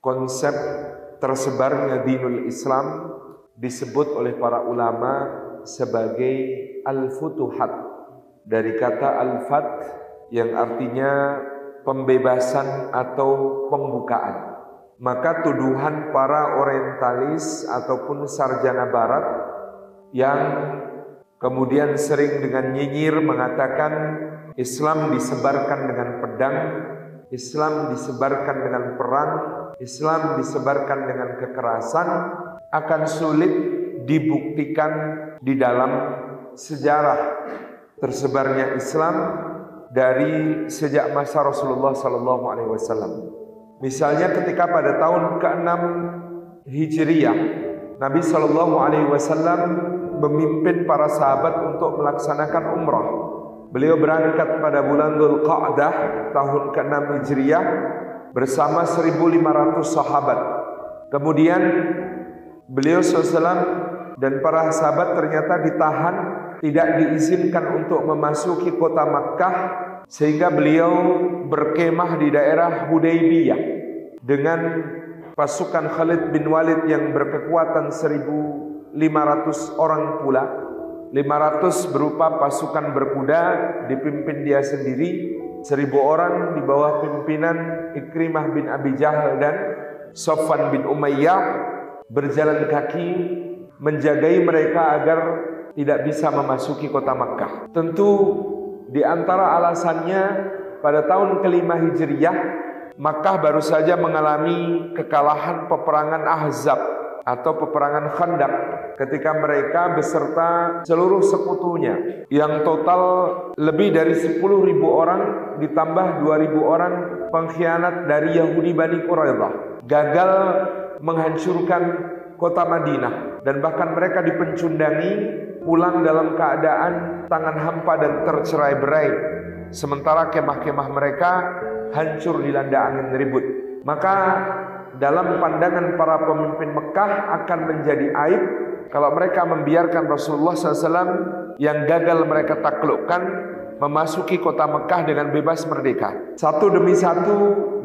konsep tersebarnya dinul Islam disebut oleh para ulama sebagai al-futuhat, dari kata al-fat yang artinya pembebasan atau pembukaan. Maka tuduhan para orientalis ataupun sarjana barat yang kemudian sering dengan nyinyir mengatakan Islam disebarkan dengan pedang, Islam disebarkan dengan perang, Islam disebarkan dengan kekerasan, akan sulit dibuktikan di dalam sejarah tersebarnya Islam dari sejak masa Rasulullah SAW. Misalnya ketika pada tahun ke-6 Hijriyah, Nabi SAW memimpin para sahabat untuk melaksanakan umrah. Beliau berangkat pada bulan Dzulqa'dah tahun ke-6 Hijriyah bersama 1.500 sahabat. Kemudian beliau SAW dan para sahabat ternyata ditahan, tidak diizinkan untuk memasuki kota Makkah, sehingga beliau berkemah di daerah Hudaybiyah dengan pasukan Khalid bin Walid yang berkekuatan 1.500 orang pula. 500 berupa pasukan berkuda dipimpin dia sendiri, 1.000 orang di bawah pimpinan Ikrimah bin Abi Jahal dan Safwan bin Umayyah berjalan kaki menjagai mereka agar tidak bisa memasuki kota Makkah. Tentu di antara alasannya pada tahun ke-5 Hijriyah, Makkah baru saja mengalami kekalahan peperangan Ahzab atau peperangan Khandaq ketika mereka beserta seluruh sekutunya yang total lebih dari 10.000 orang ditambah 2.000 orang pengkhianat dari Yahudi Bani Quraidah gagal menghancurkan kota Madinah, dan bahkan mereka dipencundangi pulang dalam keadaan tangan hampa dan tercerai-berai, sementara kemah-kemah mereka hancur dilanda angin ribut. Maka dalam pandangan para pemimpin Mekah akan menjadi aib kalau mereka membiarkan Rasulullah SAW yang gagal mereka taklukkan memasuki kota Mekah dengan bebas merdeka. Satu demi satu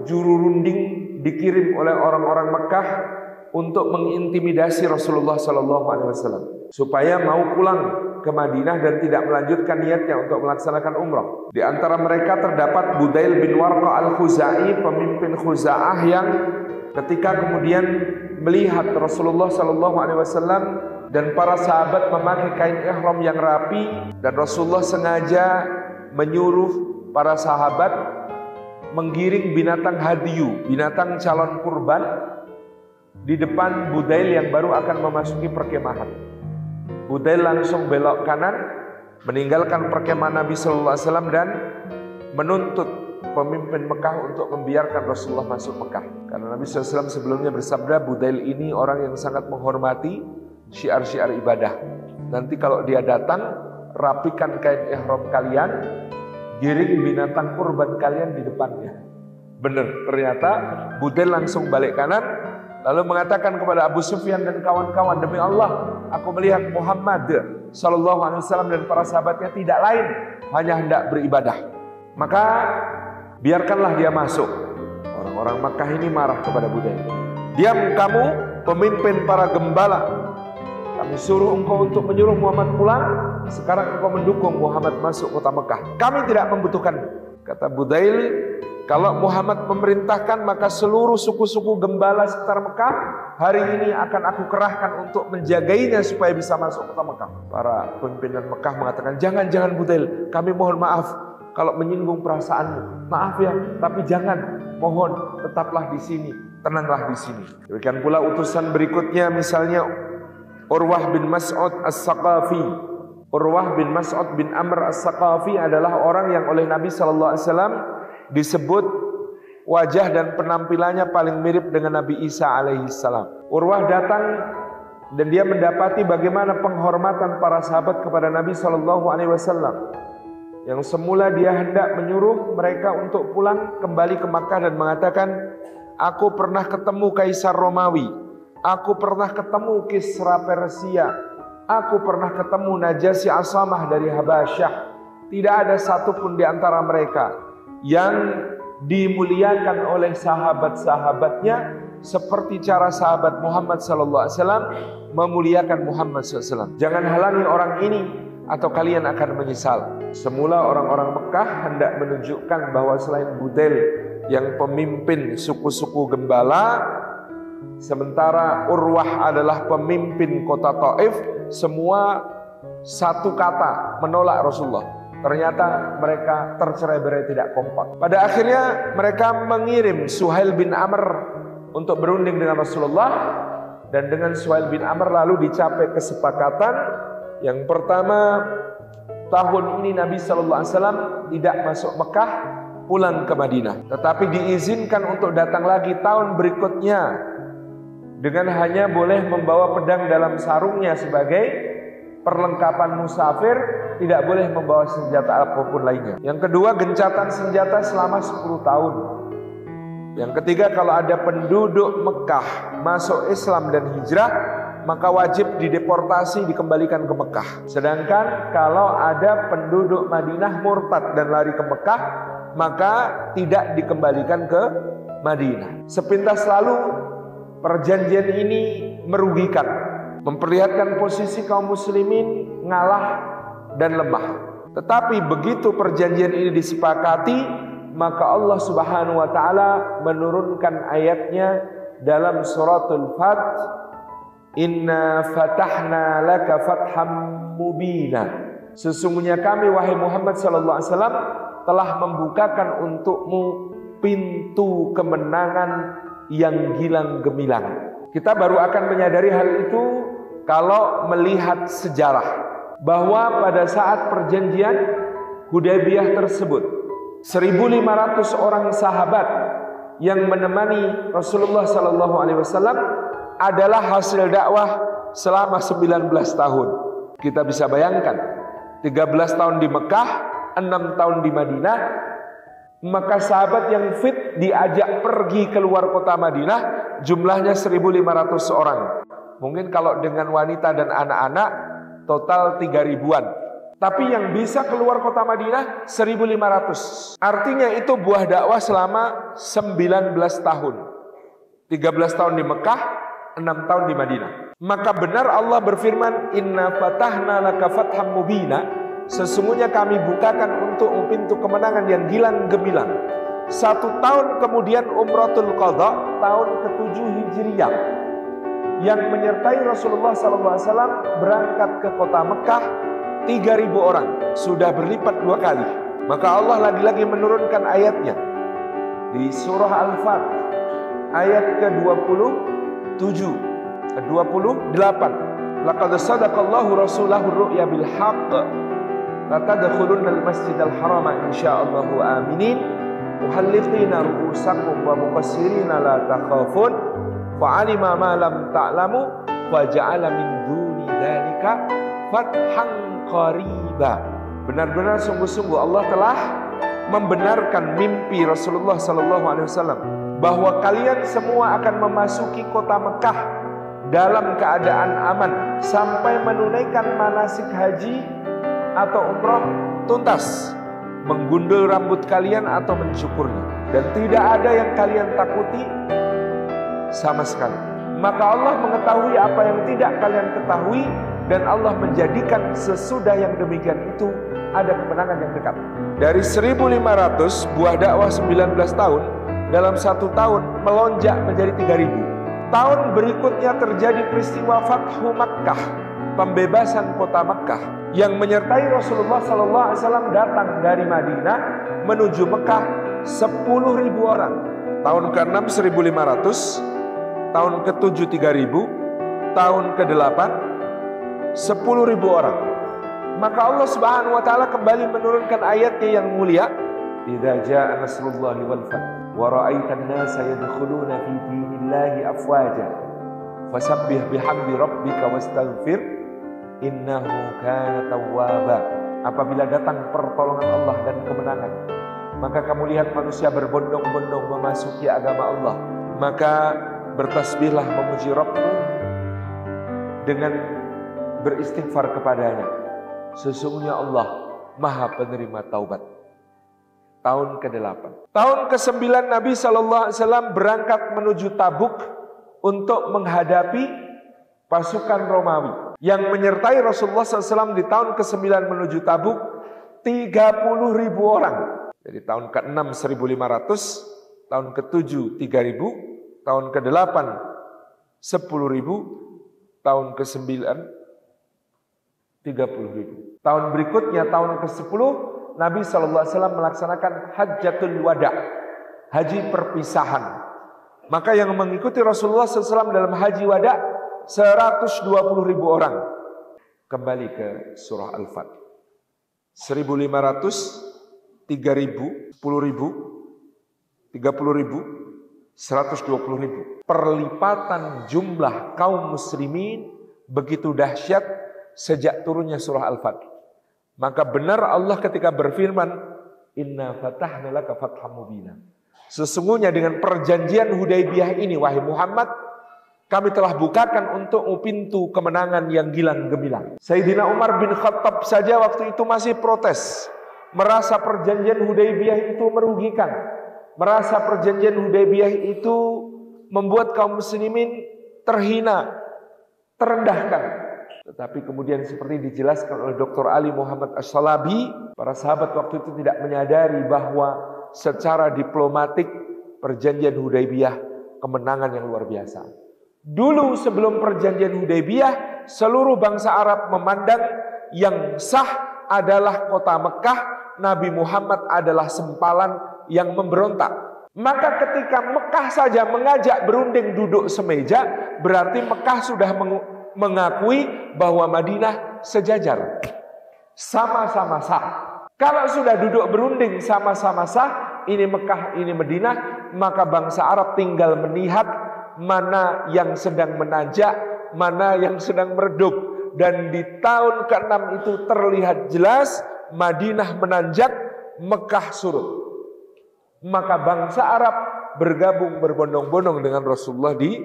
juru runding dikirim oleh orang-orang Mekah untuk mengintimidasi Rasulullah SAW supaya mau pulang ke Madinah dan tidak melanjutkan niatnya untuk melaksanakan umrah. Di antara mereka terdapat Budail bin Warqa al-Khuzai, pemimpin Khuza'ah, yang ketika kemudian melihat Rasulullah SAW dan para sahabat memakai kain ihram yang rapi, dan Rasulullah sengaja menyuruh para sahabat menggiring binatang hadiyu, binatang calon kurban, di depan Budail yang baru akan memasuki perkemahan. Budail langsung belok kanan, meninggalkan perkemahan Nabi Sallallahu Alaihi Wasallam dan menuntut pemimpin Mekah untuk membiarkan Rasulullah masuk Mekah. Karena Nabi SAW sebelumnya bersabda, Budail ini orang yang sangat menghormati syiar-syiar ibadah. Nanti kalau dia datang, rapikan kain ihram kalian, giring binatang kurban kalian di depannya. Benar, ternyata Budail langsung balik kanan, lalu mengatakan kepada Abu Sufyan dan kawan-kawan, demi Allah, aku melihat Muhammad Sallallahu Alaihi Wasallam dan para sahabatnya tidak lain, hanya hendak beribadah. Maka biarkanlah dia masuk. Orang-orang Makkah ini marah kepada Budail. Diam kamu, pemimpin para gembala. Kami suruh engkau untuk menyuruh Muhammad pulang, sekarang engkau mendukung Muhammad masuk kota Mekah. Kami tidak membutuhkan. Kata Budail, kalau Muhammad memerintahkan, maka seluruh suku-suku gembala sekitar Mekah hari ini akan aku kerahkan untuk menjagainya supaya bisa masuk kota Mekah. Para pimpinan Mekah mengatakan, jangan Budail, kami mohon maaf kalau menyinggung perasaanmu. Maaf ya, tapi jangan, mohon tetaplah di sini, tenanglah di sini. Demikian pula utusan berikutnya, misalnya Urwah bin Mas'ud As-Saqafi. Urwah bin Mas'ud bin Amr As-Saqafi adalah orang yang oleh Nabi SAW disebut wajah dan penampilannya paling mirip dengan Nabi Isa alaihissalam. Urwah datang dan dia mendapati bagaimana penghormatan para sahabat kepada Nabi SAW. Yang semula dia hendak menyuruh mereka untuk pulang kembali ke Makkah dan mengatakan, aku pernah ketemu Kaisar Romawi, aku pernah ketemu Kisra Persia, aku pernah ketemu Najasyi Asamah dari Habasyah. Tidak ada satupun di antara mereka yang dimuliakan oleh sahabat-sahabatnya seperti cara sahabat Muhammad SAW memuliakan Muhammad SAW. Jangan halangi orang ini atau kalian akan menyesal. Semula orang-orang Mekah hendak menunjukkan bahwa selain Budail yang pemimpin suku-suku gembala, sementara Urwah adalah pemimpin kota Taif, semua satu kata menolak Rasulullah. Ternyata mereka tercerai-berai, tidak kompak. Pada akhirnya mereka mengirim Suhail bin Amr untuk berunding dengan Rasulullah, dan dengan Suhail bin Amr lalu dicapai kesepakatan. Yang pertama, tahun ini Nabi SAW tidak masuk Mekah, pulang ke Madinah, tetapi diizinkan untuk datang lagi tahun berikutnya dengan hanya boleh membawa pedang dalam sarungnya sebagai perlengkapan musafir, tidak boleh membawa senjata apapun lainnya. Yang kedua, gencatan senjata selama 10 tahun. Yang ketiga, kalau ada penduduk Mekah masuk Islam dan hijrah, maka wajib dideportasi, dikembalikan ke Mekah. Sedangkan kalau ada penduduk Madinah murtad dan lari ke Mekah, maka tidak dikembalikan ke Madinah. Sepintas lalu perjanjian ini merugikan, memperlihatkan posisi kaum muslimin ngalah dan lemah. Tetapi begitu perjanjian ini disepakati, maka Allah Subhanahu wa taala menurunkan ayatnya dalam suratul Fath, Inna fatahna laka fatham mubina. Sesungguhnya kami wahai Muhammad sallallahu alaihi wasallam telah membukakan untukmu pintu kemenangan yang gilang gemilang. Kita baru akan menyadari hal itu kalau melihat sejarah, bahwa pada saat perjanjian Hudaybiyah tersebut 1.500 orang sahabat yang menemani Rasulullah SAW adalah hasil dakwah selama 19 tahun. Kita bisa bayangkan, 13 tahun di Mekah, 6 tahun di Madinah. Maka sahabat yang fit diajak pergi keluar kota Madinah jumlahnya 1.500 orang. Mungkin kalau dengan wanita dan anak-anak total 3.000-an. Tapi yang bisa keluar kota Madinah 1.500. Artinya itu buah dakwah selama 19 tahun. 13 tahun di Mekah, 6 tahun di Madinah. Maka benar Allah berfirman, Inna fatahna laka fatham mubina. Sesungguhnya kami bukakan untukmu pintu kemenangan yang gilang gemilang. 1 tahun kemudian Umratul Qadha tahun ke-7 Hijriyah, yang menyertai Rasulullah SAW berangkat ke kota Mekah 3.000 orang, sudah berlipat 2 kali. Maka Allah lagi-lagi menurunkan ayatnya di surah Al-Fath ayat ke-27, ke-28. Laqad sadaqallahu rasulahu ru'ya bil haqq la tadkhulunnal masjidal harama insyaallahu aminin muhalliqina ru'usakum wa muqassirina la takhafun fa'alima ma lam ta'lamu wa ja'ala min duni dzalika fathan qariba. Benar-benar sungguh-sungguh Allah telah membenarkan mimpi Rasulullah SAW bahwa kalian semua akan memasuki kota Mekah dalam keadaan aman sampai menunaikan manasik haji atau umrah tuntas, menggundul rambut kalian atau mencukurnya, dan tidak ada yang kalian takuti sama sekali. Maka Allah mengetahui apa yang tidak kalian ketahui, dan Allah menjadikan sesudah yang demikian itu ada kemenangan yang dekat. Dari 1.500 buah dakwah 19 tahun, dalam 1 tahun melonjak menjadi 3.000. Tahun berikutnya terjadi peristiwa Fathu Makkah, pembebasan kota Makkah, yang menyertai Rasulullah SAW datang dari Madinah menuju Mekah 10.000 orang. Tahun ke-6 1.500, tahun ke-7 3.000, tahun ke-8 10.000 orang. Maka Allah Subhanahu wa taala kembali menurunkan ayatnya yang mulia, idza jaa nasrullahi wal fath wa ra'aitan nasa yadkhuluna fi dinillahi afwaja fasabbih bihamdi rabbika wastaghfir innahu kana tawwaba. Apabila datang pertolongan Allah dan kemenangan, maka kamu lihat manusia berbondong-bondong memasuki agama Allah, maka bertasbihlah memuji Rabbmu dengan beristighfar kepadanya. Sesungguhnya Allah Maha penerima taubat. tahun ke-8. Tahun ke-9 Nabi SAW berangkat menuju Tabuk untuk menghadapi pasukan Romawi. Yang menyertai Rasulullah SAW di tahun ke-9 menuju Tabuk 30.000 orang. Jadi tahun ke-6 1.500, tahun ke-7 3.000, tahun ke-8 10.000, tahun ke-9 30.000. Tahun berikutnya tahun ke-10 Nabi SAW melaksanakan Hajjatul Wada, haji perpisahan. Maka yang mengikuti Rasulullah SAW dalam haji wada 120.000 orang. Kembali ke surah Al-Fat. 1.500, 3.000, 10.000, 30.000, 120.000. Perlipatan jumlah kaum muslimin begitu dahsyat sejak turunnya surah Al-Fat. Maka benar Allah ketika berfirman, Inna fatahna laka fatham mubina. Sesungguhnya dengan perjanjian Hudaybiyah ini, wahai Muhammad, kami telah bukakan untukmu pintu kemenangan yang gilang gemilang. Sayyidina Umar bin Khattab saja waktu itu masih protes. Merasa perjanjian Hudaybiyah itu merugikan. Merasa perjanjian Hudaybiyah itu membuat kaum muslimin terhina, terendahkan. Tetapi kemudian seperti dijelaskan oleh Dr. Ali Muhammad As-Salabi, para sahabat waktu itu tidak menyadari bahwa secara diplomatik perjanjian Hudaybiyah kemenangan yang luar biasa. Dulu sebelum perjanjian Hudaybiyah, seluruh bangsa Arab memandang yang sah adalah kota Mekah, Nabi Muhammad adalah sempalan yang memberontak. Maka ketika Mekah saja mengajak berunding duduk semeja, berarti Mekah sudah mengakui bahwa Madinah sejajar, sama-sama sah. Kalau sudah duduk berunding sama-sama sah, ini Mekah, ini Madinah, maka bangsa Arab tinggal melihat mana yang sedang menanjak, mana yang sedang meredup. Dan di tahun ke-6 itu terlihat jelas Madinah menanjak, Mekah surut. Maka bangsa Arab bergabung berbondong-bondong dengan Rasulullah di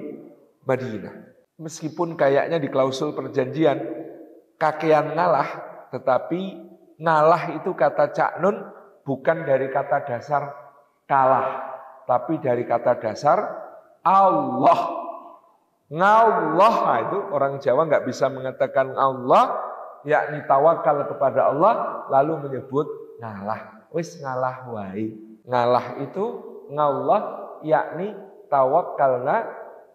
Madinah. Meskipun kayaknya di klausul perjanjian kakean ngalah, tetapi ngalah itu kata Cak Nun bukan dari kata dasar kalah, tapi dari kata dasar Allah. Ngallah, nah itu orang Jawa nggak bisa mengatakan Allah, yakni tawakal kepada Allah, lalu menyebut ngalah. Wis ngalah wae. Ngalah itu ngallah, yakni tawakalna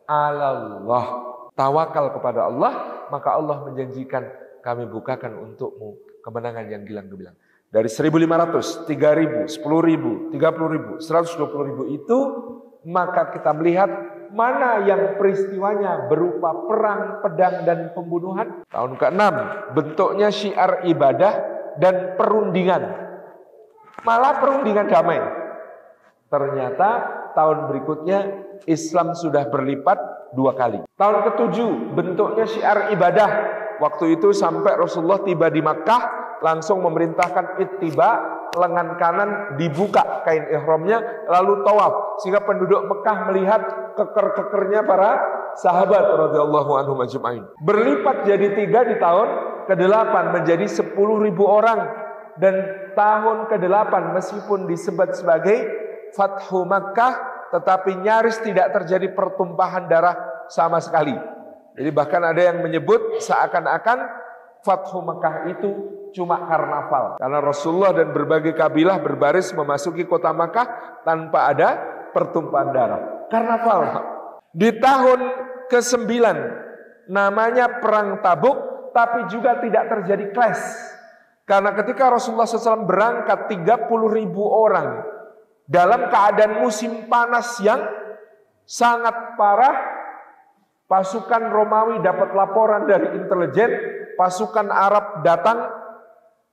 alallah. Tawakal kepada Allah, maka Allah menjanjikan kami bukakan untukmu kemenangan yang gilang gemilang. Dari 1.500, 3.000, 10.000, 30.000, 120.000 itu, maka kita melihat mana yang peristiwanya berupa perang, pedang, dan pembunuhan. Tahun ke-6 bentuknya syiar ibadah dan perundingan. Malah perundingan damai. Ternyata tahun berikutnya Islam sudah berlipat 2 kali. Tahun ke-7 bentuknya syiar ibadah. Waktu itu sampai Rasulullah tiba di Makkah, langsung memerintahkan ittiba, lengan kanan dibuka kain ihramnya, lalu tawaf, sehingga penduduk Mekah melihat keker-kekernya para sahabat radhiyallahu anhum ajma'in. Berlipat jadi 3 di tahun ke-8 menjadi 10.000 orang. Dan tahun ke-8 meskipun disebut sebagai Fathu Makkah, tetapi nyaris tidak terjadi pertumpahan darah sama sekali. Jadi bahkan ada yang menyebut seakan-akan Fathu Makkah itu cuma karnaval. Karena Rasulullah dan berbagai kabilah berbaris memasuki kota Makkah tanpa ada pertumpahan darah. Karnaval. Di tahun ke-9 namanya Perang Tabuk, tapi juga tidak terjadi clash. Karena ketika Rasulullah SAW berangkat 30.000 orang dalam keadaan musim panas yang sangat parah, pasukan Romawi dapat laporan dari intelijen, pasukan Arab datang,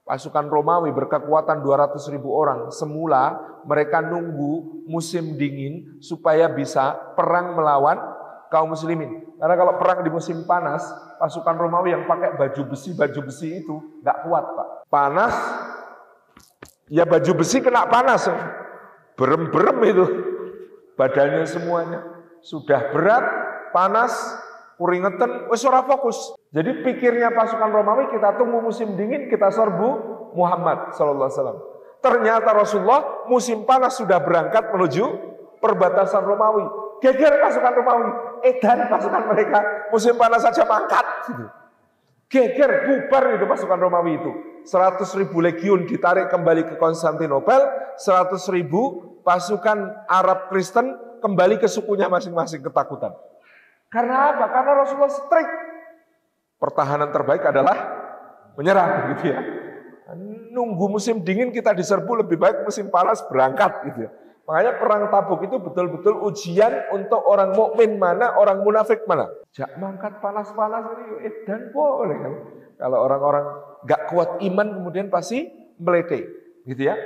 pasukan Romawi berkekuatan 200.000 orang. Semula mereka nunggu musim dingin supaya bisa perang melawan kaum muslimin. Karena kalau perang di musim panas, pasukan Romawi yang pakai baju besi itu nggak kuat, Pak. Panas, ya baju besi kena panas, berem-berem itu badannya semuanya. Sudah berat, panas, keringetan, wis ora fokus. Jadi pikirnya pasukan Romawi, kita tunggu musim dingin, kita serbu Muhammad sallallahu alaihi wasallam. Ternyata Rasulullah musim panas sudah berangkat menuju perbatasan Romawi. Geger pasukan Romawi, edan pasukan mereka, musim panas saja mangkat. Gitu. Geger, bubar itu pasukan Romawi itu. 100.000 legiun ditarik kembali ke Konstantinopel, 100.000 pasukan Arab Kristen kembali ke sukunya masing-masing ketakutan. Karena apa? Karena Rasulullah strict. Pertahanan terbaik adalah menyerah, gitu ya. Nunggu musim dingin kita diserbu, lebih baik musim panas berangkat, gitu ya. Makanya perang Tabuk itu betul-betul ujian untuk orang mukmin mana, orang munafik mana. Jak mangkat panas-panas ini edan boleh kan. Kalau orang-orang gak kuat iman kemudian pasti melete, gitu ya.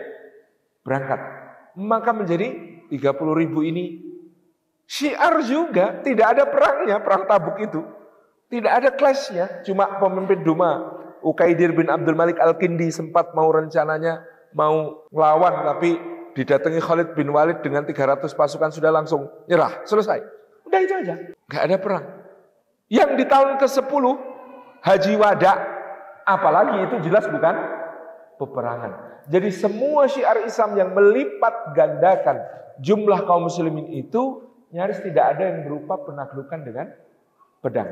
Berangkat. Maka menjadi 30.000 ini syiar juga, tidak ada perangnya, perang Tabuk itu. Tidak ada clash-nya, cuma pemimpin Duma Ukaidir bin Abdul Malik Al-Kindi sempat mau rencananya mau ngelawan, tapi didatangi Khalid bin Walid dengan 300 pasukan sudah langsung nyerah, selesai. Udah itu aja, gak ada perang. Yang di tahun ke-10 Haji Wada, apalagi itu jelas bukan peperangan. Jadi semua syiar Islam yang melipat gandakan jumlah kaum muslimin itu nyaris tidak ada yang berupa penaklukan dengan pedang.